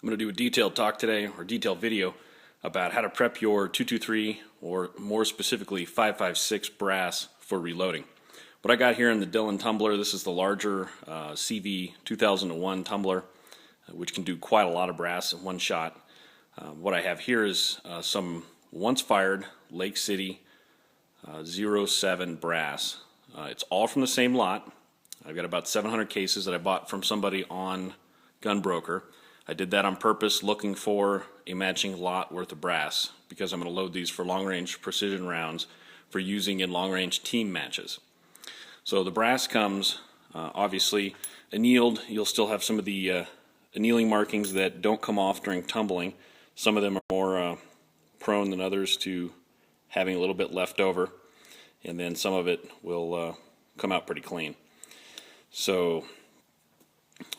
I'm going to do a detailed talk today, or detailed video, about how to prep your 223, or more specifically 556 brass for reloading. What I got here in the Dillion Tumbler, this is the larger CV 2001 tumbler, which can do quite a lot of brass in one shot. What I have here is some once fired Lake City 07 brass. It's all from the same lot. I've got about 700 cases that I bought from somebody on Gunbroker. I did that on purpose, looking for a matching lot worth of brass, because I'm going to load these for long-range precision rounds for using in long-range team matches. So the brass comes obviously annealed. You'll still have some of the annealing markings that don't come off during tumbling. Some of them are more prone than others to having a little bit left over, and then some of it will come out pretty clean. So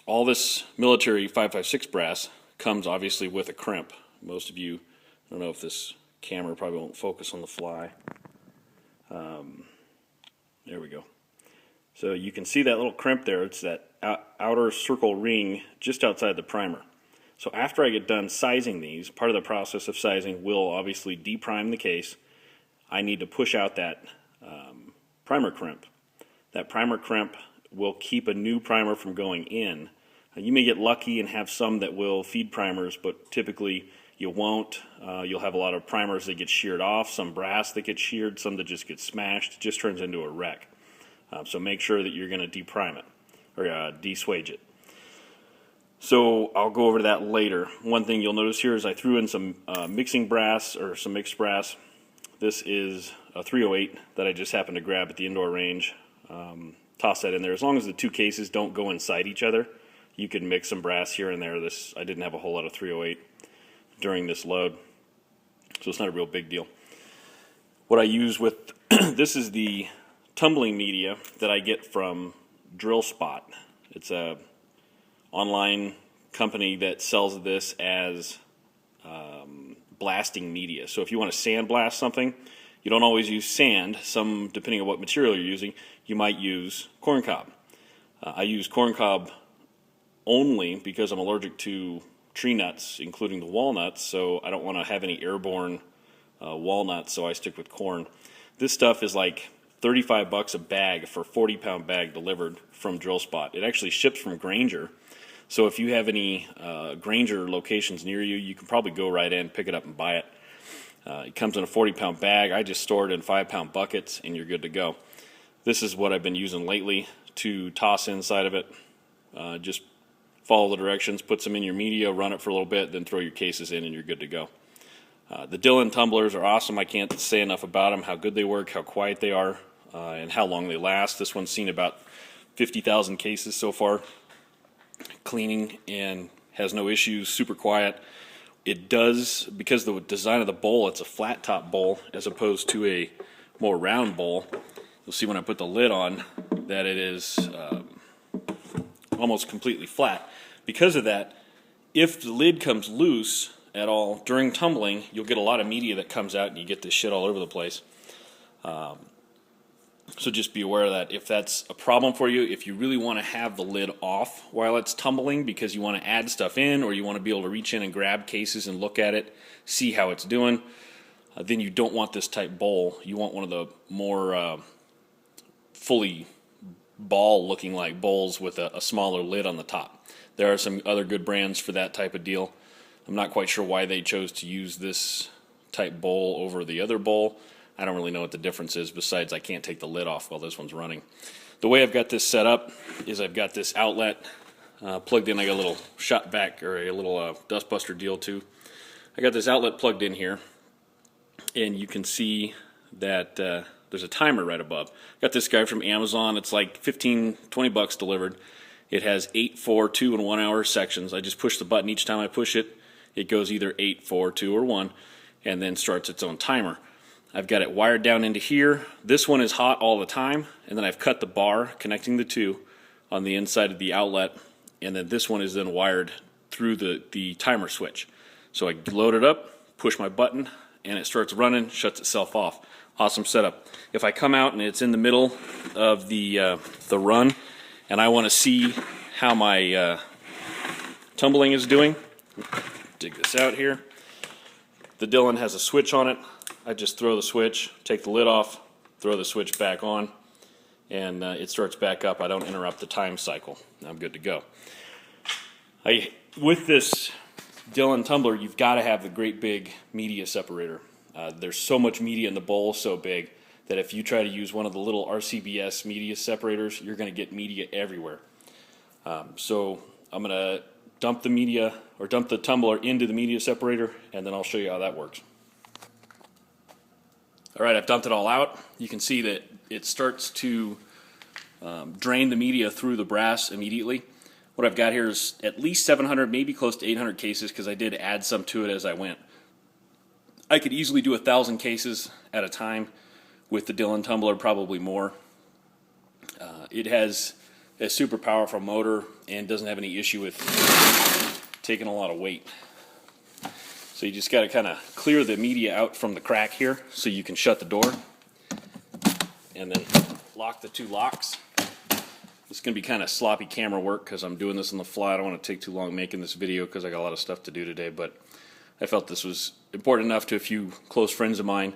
all this military 556 brass comes obviously with a crimp. Most of you, I don't know if this camera probably won't focus on the fly. There we go. So you can see that little crimp there. It's that outer circle ring just outside the primer. So after I get done sizing these, part of the process of sizing will obviously deprime the case. I need to push out that primer crimp. That primer crimp will keep a new primer from going in. You may get lucky and have some that will feed primers, but typically you won't. You'll have a lot of primers that get sheared off, some brass that get sheared, some that just get smashed. It just turns into a wreck. So make sure that you're going to deprime it, or de-swage it. So I'll go over to that later. One thing you'll notice here is I threw in some mixing brass, or some mixed brass. This is a 308 that I just happened to grab at the indoor range. Toss that in there. As long as the two cases don't go inside each other, you can mix some brass here and there. I didn't have a whole lot of 308 during this load, so it's not a real big deal. What I use with this is the tumbling media that I get from Drill Spot. It's a online company that sells this as blasting media. So if you want to sandblast something, you don't always use sand. Some, depending on what material you're using, you might use corncob. I use corncob only because I'm allergic to tree nuts, including the walnuts, so I don't want to have any airborne walnuts, so I stick with corn. This stuff is like $35 a bag for a 40-pound bag delivered from Drill Spot. It actually ships from Granger, so if you have any Granger locations near you, you can probably go right in, pick it up, and buy it. It comes in a 40-pound bag. I just store it in 5-pound buckets, and you're good to go. This is what I've been using lately to toss inside of it. Just follow the directions, put some in your media, run it for a little bit, then throw your cases in, and you're good to go. The Dillion Tumblers are awesome. I can't say enough about them, how good they work, how quiet they are, and how long they last. This one's seen about 50,000 cases so far, cleaning, and has no issues, super quiet. It does, because the design of the bowl, it's a flat top bowl as opposed to a more round bowl. You'll see when I put the lid on that it is almost completely flat. Because of that, if the lid comes loose at all during tumbling, you'll get a lot of media that comes out and you get this shit all over the place. So just be aware of that. If that's a problem for you, if you really want to have the lid off while it's tumbling because you want to add stuff in, or you want to be able to reach in and grab cases and look at it, see how it's doing, then you don't want this type bowl. You want one of the more fully ball looking like bowls with a smaller lid on the top. There are some other good brands for that type of deal. I'm not quite sure why they chose to use this type bowl over the other bowl. I don't really know what the difference is, besides I can't take the lid off while this one's running. The way I've got this set up is I've got this outlet plugged in. I got a little shot back, or a little dustbuster deal too. I got this outlet plugged in here, and you can see that there's a timer right above. Got this guy from Amazon. It's like $15-20 delivered. It has 8, 4, 2, and 1 hour sections. I just push the button. Each time I push it, it goes either 8, 4, 2, or 1, and then starts its own timer. I've got it wired down into here. This one is hot all the time, and then I've cut the bar connecting the two on the inside of the outlet, and then this one is then wired through the timer switch. So I load it up, push my button, and it starts running, shuts itself off. Awesome setup. If I come out and it's in the middle of the run, and I want to see how my tumbling is doing, Dig this out here. The Dillion has a switch on it. I just throw the switch, take the lid off, throw the switch back on, and it starts back up. I don't interrupt the time cycle. I'm good to go. With this Dillion Tumbler, you've got to have the great big media separator. There's so much media in the bowl, so big, that if you try to use one of the little RCBS media separators, you're going to get media everywhere. So I'm going to dump the media, or dump the tumbler into the media separator, and then I'll show you how that works. Alright, I've dumped it all out. You can see that it starts to drain the media through the brass immediately. What I've got here is at least 700, maybe close to 800 cases, because I did add some to it as I went. I could easily do 1,000 cases at a time with the Dillion Tumbler, probably more. It has a super powerful motor and doesn't have any issue with taking a lot of weight. So you just got to kind of clear the media out from the crack here so you can shut the door, and then lock the two locks. It's going to be kind of sloppy camera work because I'm doing this on the fly. I don't want to take too long making this video because I got a lot of stuff to do today, but I felt this was important enough to a few close friends of mine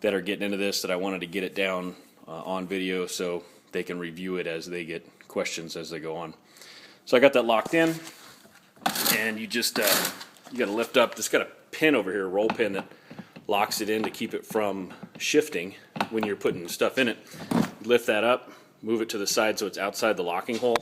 that are getting into this that I wanted to get it down on video so they can review it as they get questions as they go on. So I got that locked in, and you just you got to lift up. This got a pin over here, a roll pin that locks it in to keep it from shifting when you're putting stuff in it. You lift that up, move it to the side so it's outside the locking hole.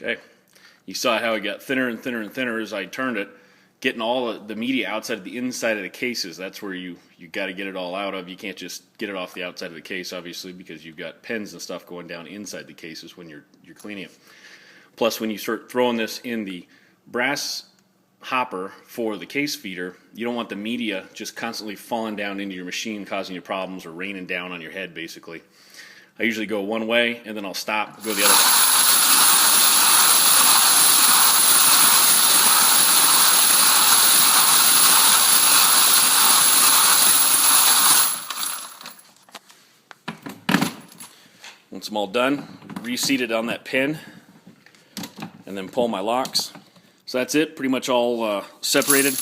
Okay, you saw how it got thinner and thinner and thinner as I turned it, getting all the media outside of the inside of the cases. That's where you got to get it all out of. You can't just get it off the outside of the case, obviously, because you've got pens and stuff going down inside the cases when you're cleaning it. Plus, when you start throwing this in the brass hopper for the case feeder, you don't want the media just constantly falling down into your machine, causing you problems or raining down on your head, basically. I usually go one way, and then I'll stop, go the other way. Once I'm all done, reseat it on that pin, and then pull my locks. So that's it, pretty much all separated.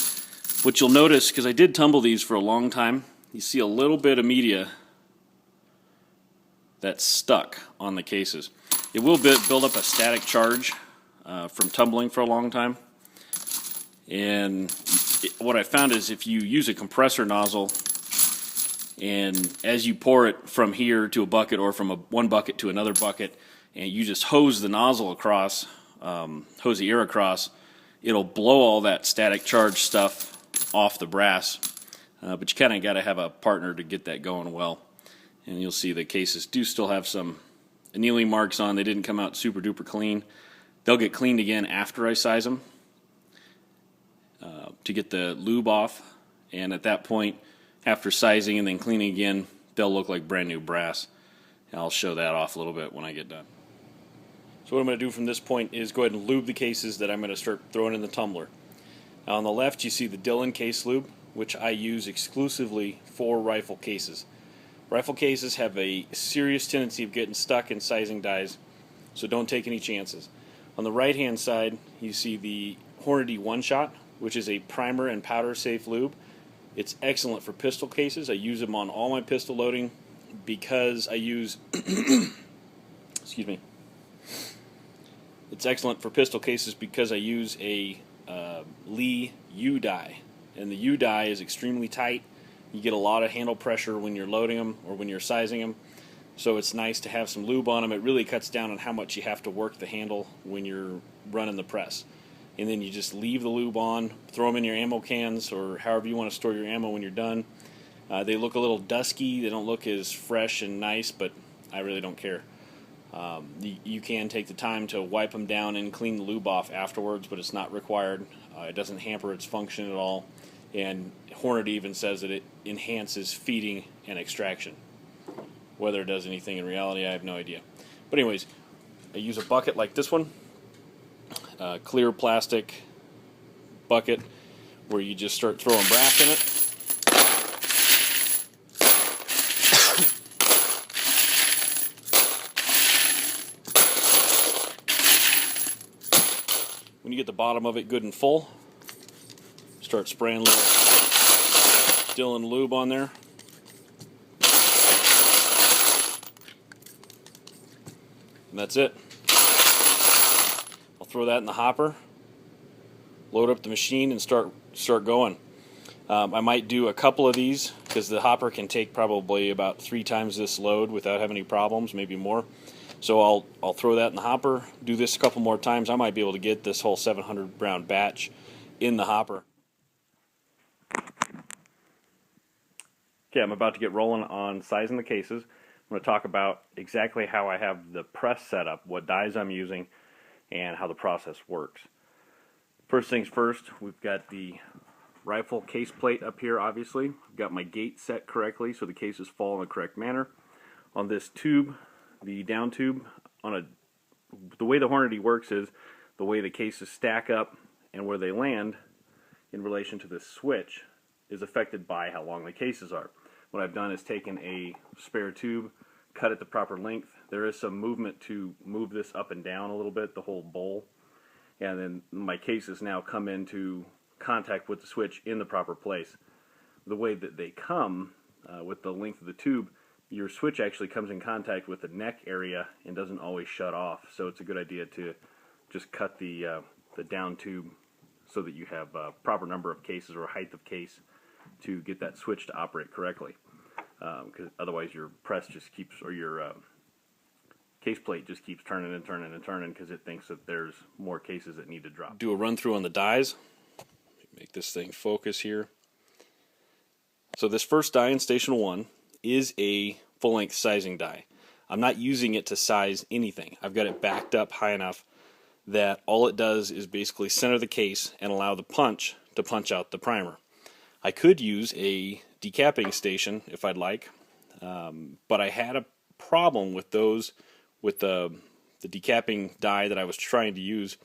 What you'll notice, because I did tumble these for a long time, you see a little bit of media that's stuck on the cases. It will build up a static charge from tumbling for a long time. And what I found is if you use a compressor nozzle, and as you pour it from here to a bucket or from one bucket to another bucket, and you just hose the nozzle across, hose the air across, it'll blow all that static charge stuff off the brass. But you kind of got to have a partner to get that going well. And you'll see the cases do still have some annealing marks on. They didn't come out super duper clean. They'll get cleaned again after I size them to get the lube off. And at that point, after sizing and then cleaning again, they'll look like brand new brass. And I'll show that off a little bit when I get done. So what I'm going to do from this point is go ahead and lube the cases that I'm going to start throwing in the tumbler. Now on the left you see the Dillion case lube, which I use exclusively for rifle cases. Rifle cases have a serious tendency of getting stuck in sizing dies, so don't take any chances. On the right hand side you see the Hornady One Shot, which is a primer and powder safe lube. It's excellent for pistol cases. I use them on all my pistol loading because I use excuse me. It's excellent for pistol cases because I use a Lee U die, and the U die is extremely tight. You get a lot of handle pressure when you're loading them or when you're sizing them, so it's nice to have some lube on them. It really cuts down on how much you have to work the handle when you're running the press. And then you just leave the lube on, throw them in your ammo cans or however you want to store your ammo when you're done. They look a little dusky, they don't look as fresh and nice, but I really don't care. You can take the time to wipe them down and clean the lube off afterwards, but it's not required. It doesn't hamper its function at all. and Hornady even says that it enhances feeding and extraction. Whether it does anything in reality, I have no idea. But anyways, I use a bucket like this one, a clear plastic bucket, where you just start throwing brass in it. When you get the bottom of it good and full, start spraying a little Dillion Lube on there. And that's it. I'll throw that in the hopper, load up the machine, and start going. I might do a couple of these because the hopper can take probably about 3 times this load without having any problems, maybe more. So I'll throw that in the hopper, do this a couple more times. I might be able to get this whole 700 round batch in the hopper. Okay, I'm about to get rolling on sizing the cases. I'm going to talk about exactly how I have the press set up, what dies I'm using, and how the process works. First things first, we've got the rifle case plate up here, obviously. I've got my gate set correctly so the cases fall in the correct manner. On this tube, the down tube, the way the Hornady works is the way the cases stack up and where they land in relation to this switch is affected by how long the cases are. What I've done is taken a spare tube, cut it the proper length. There is some movement to move this up and down a little bit, the whole bowl. And then my cases now come into contact with the switch in the proper place. The way that they come, with the length of the tube, your switch actually comes in contact with the neck area and doesn't always shut off. So it's a good idea to just cut the down tube so that you have a proper number of cases or height of case to get that switch to operate correctly. Because otherwise your press just keeps, or your case plate just keeps turning and turning and turning because it thinks that there's more cases that need to drop. Do a run through on the dies. Make this thing focus here. So this first die in Station 1 is a full-length sizing die. I'm not using it to size anything. I've got it backed up high enough that all it does is basically center the case and allow the punch to punch out the primer. I could use a decapping station if I'd like, but I had a problem with those, with the decapping die that I was trying to use,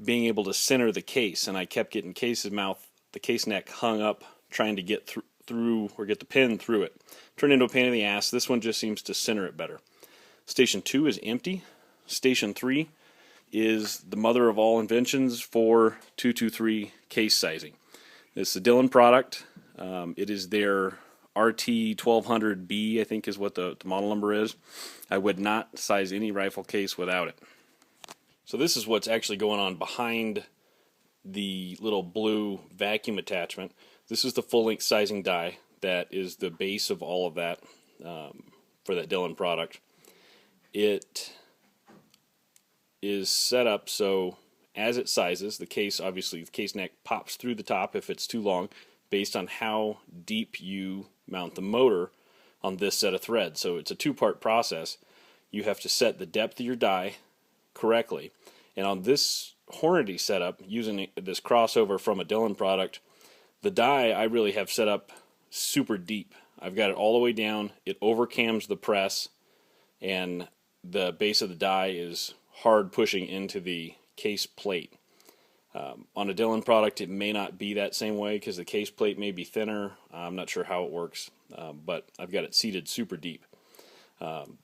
being able to center the case, and I kept getting the case neck hung up trying to get through or get the pin through it. Turned into a pain in the ass. This one just seems to center it better. Station 2 is empty. Station 3 is the mother of all inventions for 223 case sizing. It's a Dillion product. It is their RT1200B, I think is what the model number is. I would not size any rifle case without it. So this is what's actually going on behind the little blue vacuum attachment. This is the full-length sizing die that is the base of all of that for that Dillion product. It is set up so as it sizes, the case, obviously the case neck pops through the top if it's too long, based on how deep you mount the motor on this set of threads. So it's a two-part process. You have to set the depth of your die correctly. And on this Hornady setup, using this crossover from a Dillion product, the die I really have set up super deep. I've got it all the way down. It overcams the press, and the base of the die is hard pushing into the case plate. On a Dillion product, it may not be that same way because the case plate may be thinner. I'm not sure how it works, but I've got it seated super deep. Then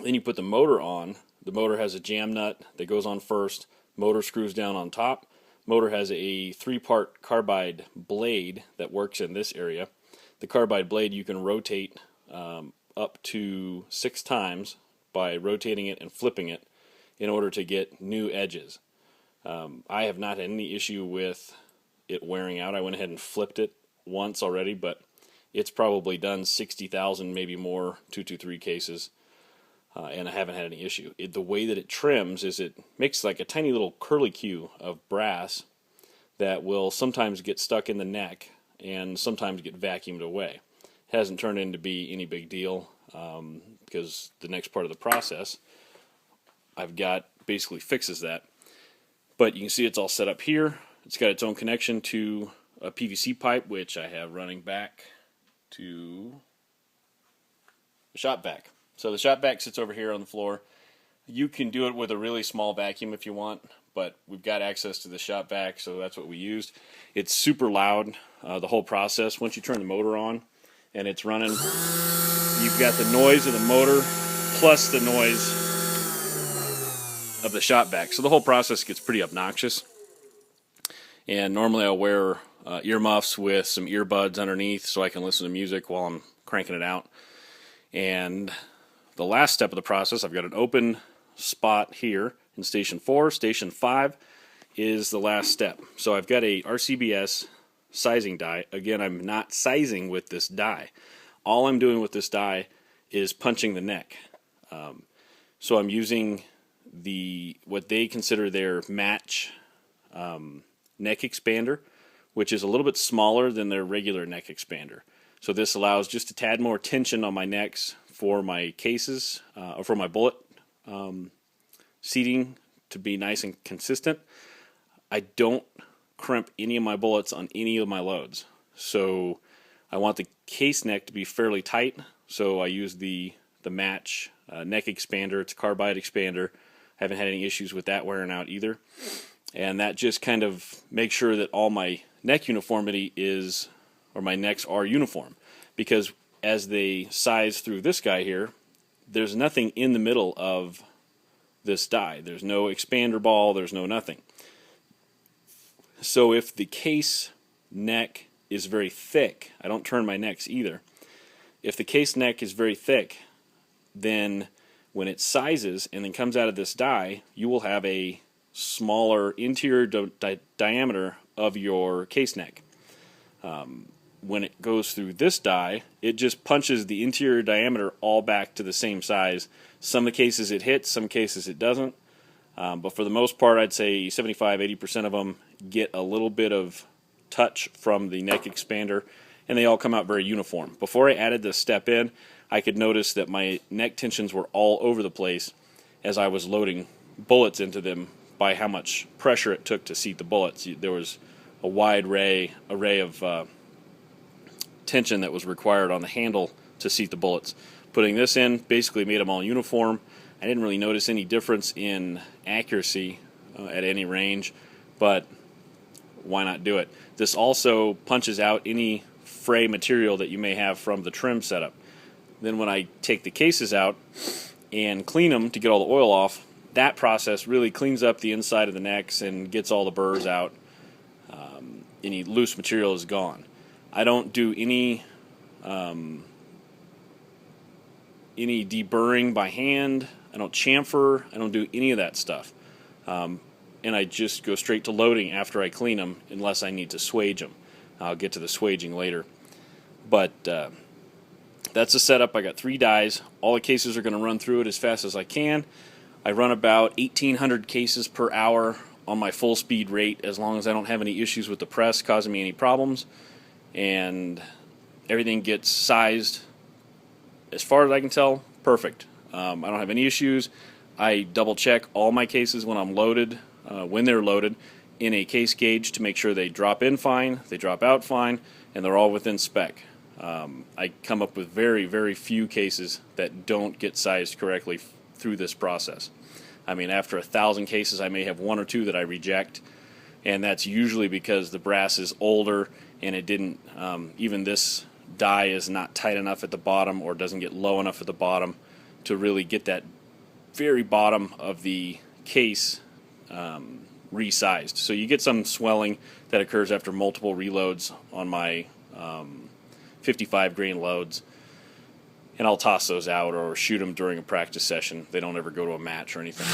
you put the motor on. The motor has a jam nut that goes on first. Motor screws down on top. Motor has a 3-part carbide blade that works in this area. The carbide blade you can rotate up to 6 times by rotating it and flipping it in order to get new edges. I have not had any issue with it wearing out. I went ahead and flipped it once already, but it's probably done 60,000, maybe more, 223 cases, and I haven't had any issue. The way that it trims is it makes like a tiny little curlicue of brass that will sometimes get stuck in the neck and sometimes get vacuumed away. It hasn't turned into be any big deal because the next part of the process I've got basically fixes that. But you can see it's all set up here. It's got its own connection to a PVC pipe, which I have running back to the shop vac. So the shop vac sits over here on the floor. You can do it with a really small vacuum if you want, but we've got access to the shop vac, so that's what we used. It's super loud, the whole process. Once you turn the motor on and it's running, you've got the noise of the motor plus the noise of the shop vac. So the whole process gets pretty obnoxious. And normally I'll wear earmuffs with some earbuds underneath so I can listen to music while I'm cranking it out. And the last step of the process, I've got an open spot here in Station 4. Station 5 is the last step. So I've got a RCBS sizing die. Again, I'm not sizing with this die. All I'm doing with this die is punching the neck. So I'm using what they consider their match neck expander, which is a little bit smaller than their regular neck expander. So this allows just a tad more tension on my necks for my cases, or for my bullet seating to be nice and consistent. I don't crimp any of my bullets on any of my loads. So I want the case neck to be fairly tight, so I use the match neck expander. It's a carbide expander. I haven't had any issues with that wearing out either. And that just kind of makes sure that all my neck uniformity is, or my necks are uniform. Because as they size through this guy here, there's nothing in the middle of this die. There's no expander ball, there's no nothing. So if the case neck is very thick, I don't turn my necks either. If the case neck is very thick, then when it sizes and then comes out of this die, you will have a smaller interior diameter of your case neck. When it goes through this die, it just punches the interior diameter all back to the same size. Some of the cases it hits, some cases it doesn't. But for the most part, I'd say 75-80% of them get a little bit of touch from the neck expander, and they all come out very uniform. Before I added this step in, I could notice that my neck tensions were all over the place as I was loading bullets into them by how much pressure it took to seat the bullets. There was a wide array of tension that was required on the handle to seat the bullets. Putting this in basically made them all uniform. I didn't really notice any difference in accuracy at any range, but why not do it? This also punches out any fray material that you may have from the trim setup. Then when I take the cases out and clean them to get all the oil off, that process really cleans up the inside of the necks and gets all the burrs out. Any loose material is gone. I don't do any deburring by hand. I don't chamfer. I don't do any of that stuff. And I just go straight to loading after I clean them, unless I need to swage them. I'll get to the swaging later. But that's the setup. I got 3 dies. All the cases are going to run through it as fast as I can. I run about 1,800 cases per hour on my full speed rate, as long as I don't have any issues with the press causing me any problems. And everything gets sized, as far as I can tell, perfect. I don't have any issues. I double check all my cases when I'm loaded, when they're loaded, in a case gauge to make sure they drop in fine, they drop out fine, and they're all within spec. I come up with very, very few cases that don't get sized correctly through this process. I mean, after 1,000 cases, I may have 1 or 2 that I reject, and that's usually because the brass is older and it didn't, even this die is not tight enough at the bottom or doesn't get low enough at the bottom to really get that very bottom of the case resized. So you get some swelling that occurs after multiple reloads on my 55 grain loads, and I'll toss those out or shoot them during a practice session. They don't ever go to a match or anything.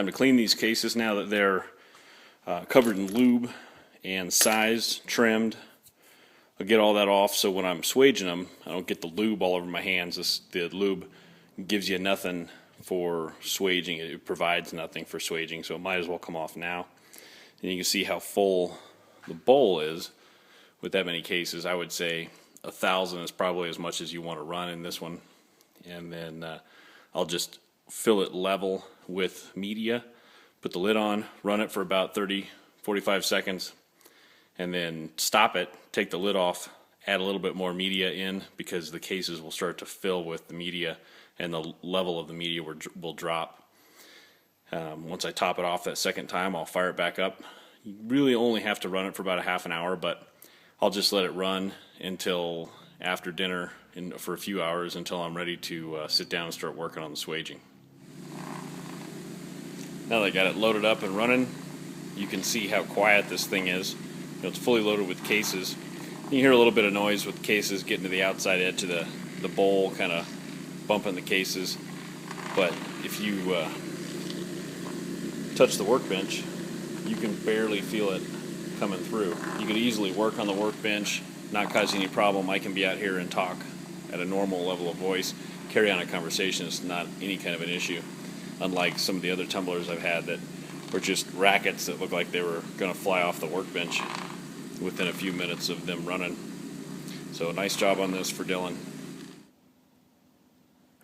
Time to clean these cases now that they're covered in lube and sized, trimmed. I'll get all that off so when I'm swaging them, I don't get the lube all over my hands. The lube gives you nothing for swaging. It provides nothing for swaging, so it might as well come off now. And you can see how full the bowl is with that many cases. I would say 1,000 is probably as much as you want to run in this one. And then I'll just fill it level with media, put the lid on, run it for about 30-45 seconds, and then stop it, take the lid off, add a little bit more media in, because the cases will start to fill with the media and the level of the media will drop. Once I top it off that second time, I'll fire it back up. You really only have to run it for about a half an hour, but I'll just let it run until after dinner for a few hours until I'm ready to sit down and start working on the swaging. Now that I got it loaded up and running, you can see how quiet this thing is. It's fully loaded with cases. You hear a little bit of noise with cases getting to the outside edge of the bowl, kind of bumping the cases. But if you touch the workbench, you can barely feel it coming through. You could easily work on the workbench, not cause any problem. I can be out here and talk at a normal level of voice, carry on a conversation. It's not any kind of an issue, unlike some of the other tumblers I've had that were just rackets that looked like they were going to fly off the workbench within a few minutes of them running. So nice job on this for Dillion.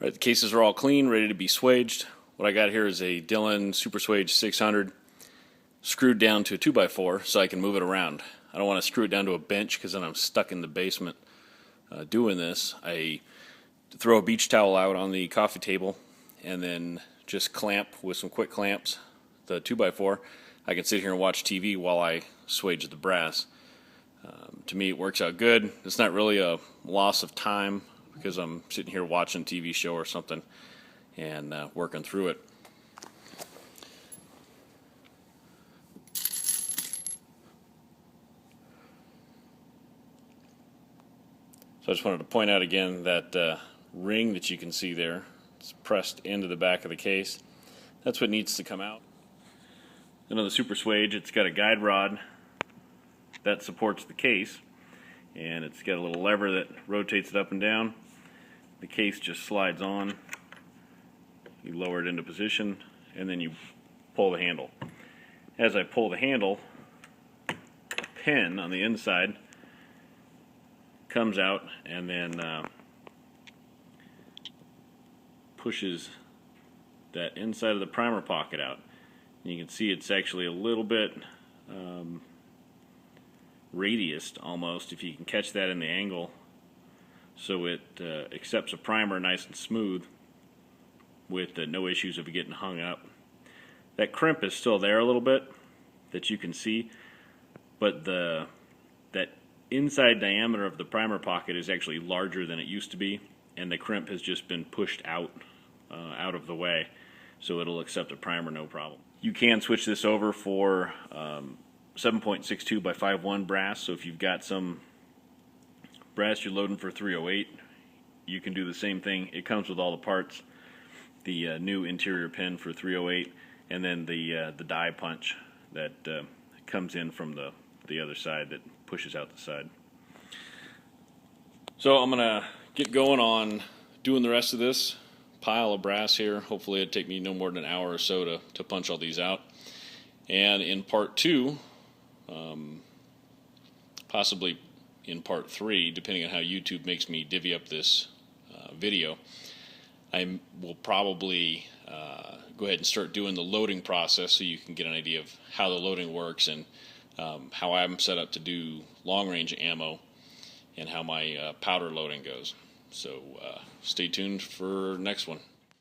All right, the cases are all clean, ready to be swaged. What I got here is a Dillion Super Swage 600 screwed down to a 2x4 so I can move it around. I don't want to screw it down to a bench because then I'm stuck in the basement doing this. I throw a beach towel out on the coffee table and then just clamp with some quick clamps the 2x4. I can sit here and watch TV while I swage the brass. To me, it works out good. It's not really a loss of time because I'm sitting here watching a TV show or something and working through it. So I just wanted to point out again that ring that you can see there. It's pressed into the back of the case. That's what needs to come out. Then on the Super Swage, it's got a guide rod that supports the case, and it's got a little lever that rotates it up and down. The case just slides on. You lower it into position, and then you pull the handle. As I pull the handle, a pin on the inside comes out and then pushes that inside of the primer pocket out. And you can see it's actually a little bit radiused almost, if you can catch that in the angle, so it accepts a primer nice and smooth with no issues of it getting hung up. That crimp is still there a little bit that you can see, but that inside diameter of the primer pocket is actually larger than it used to be, and the crimp has just been pushed out of the way, so it'll accept a primer no problem. You can switch this over for 7.62 by 5.1 brass, so if you've got some brass you're loading for 308, you can do the same thing. It comes with all the parts, the new interior pin for 308, and then the die punch that comes in from the other side that pushes out the side. So I'm going to get going on doing the rest of this pile of brass here. Hopefully it'll take me no more than an hour or so to punch all these out. And in part 2, possibly in part 3, depending on how YouTube makes me divvy up this video, I will probably go ahead and start doing the loading process so you can get an idea of how the loading works and how I'm set up to do long-range ammo and how my powder loading goes. So stay tuned for next one.